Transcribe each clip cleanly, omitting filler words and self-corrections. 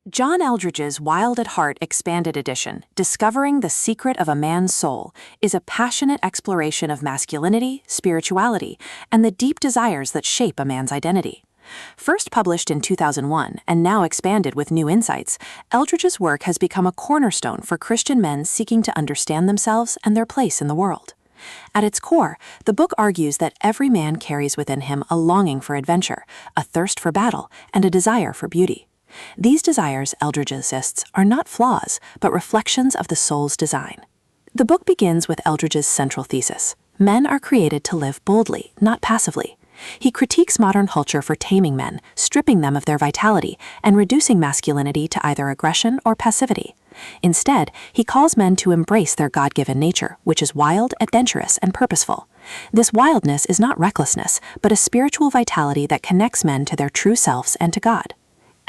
John Eldredge's Wild at Heart Expanded Edition, Discovering the Secret of a Man's Soul, is a passionate exploration of masculinity, spirituality, and the deep desires that shape a man's identity. First published in 2001 and now expanded with new insights, Eldredge's work has become a cornerstone for Christian men seeking to understand themselves and their place in the world. At its core, the book argues that every man carries within him a longing for adventure, a thirst for battle, and a desire for beauty. These desires, Eldredge insists, are not flaws, but reflections of the soul's design. The book begins with Eldredge's central thesis: men are created to live boldly, not passively. He critiques modern culture for taming men, stripping them of their vitality, and reducing masculinity to either aggression or passivity. Instead, he calls men to embrace their God-given nature, which is wild, adventurous, and purposeful. This wildness is not recklessness, but a spiritual vitality that connects men to their true selves and to God.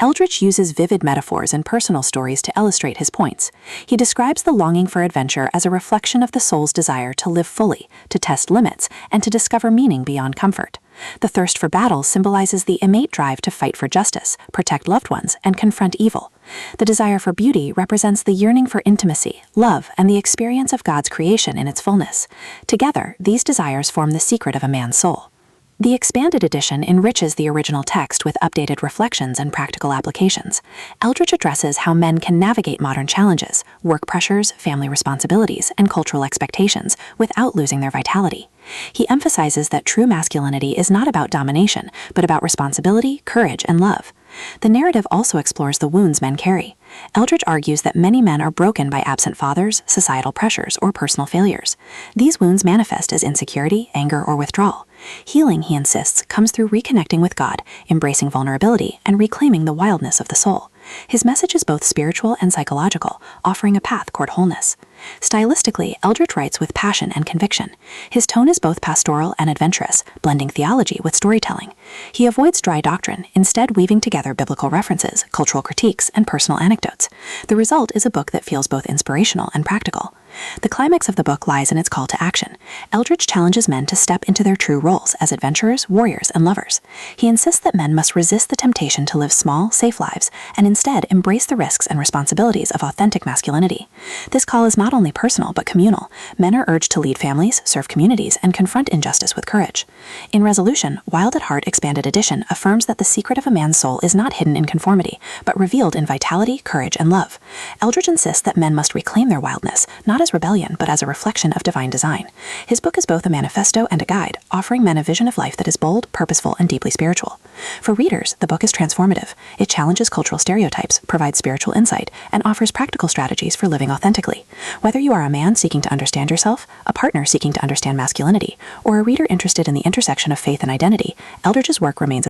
Eldredge uses vivid metaphors and personal stories to illustrate his points. He describes the longing for adventure as a reflection of the soul's desire to live fully, to test limits, and to discover meaning beyond comfort. The thirst for battle symbolizes the innate drive to fight for justice, protect loved ones, and confront evil. The desire for beauty represents the yearning for intimacy, love, and the experience of God's creation in its fullness. Together, these desires form the secret of a man's soul. The expanded edition enriches the original text with updated reflections and practical applications. Eldredge addresses how men can navigate modern challenges, work pressures, family responsibilities, and cultural expectations without losing their vitality. He emphasizes that true masculinity is not about domination, but about responsibility, courage, and love. The narrative also explores the wounds men carry. Eldredge argues that many men are broken by absent fathers, societal pressures, or personal failures. These wounds manifest as insecurity, anger, or withdrawal. Healing, he insists, comes through reconnecting with God, embracing vulnerability, and reclaiming the wildness of the soul. His message is both spiritual and psychological, offering a path toward wholeness. Stylistically, Eldredge writes with passion and conviction. His tone is both pastoral and adventurous, blending theology with storytelling. He avoids dry doctrine, instead weaving together biblical references, cultural critiques, and personal anecdotes. The result is a book that feels both inspirational and practical. The climax of the book lies in its call to action. Eldredge challenges men to step into their true roles as adventurers, warriors, and lovers. He insists that men must resist the temptation to live small, safe lives, and instead embrace the risks and responsibilities of authentic masculinity. This call is not only personal but communal. Men are urged to lead families, serve communities, and confront injustice with courage. In resolution, Wild at Heart Expanded Edition affirms that the secret of a man's soul is not hidden in conformity, but revealed in vitality, courage, and love. Eldredge insists that men must reclaim their wildness, not as rebellion, but as a reflection of divine design. His book is both a manifesto and a guide, offering men a vision of life that is bold, purposeful, and deeply spiritual. For readers, the book is transformative. It challenges cultural stereotypes, provides spiritual insight, and offers practical strategies for living authentically. Whether you are a man seeking to understand yourself, a partner seeking to understand masculinity, or a reader interested in the intersection of faith and identity, Eldredge's work remains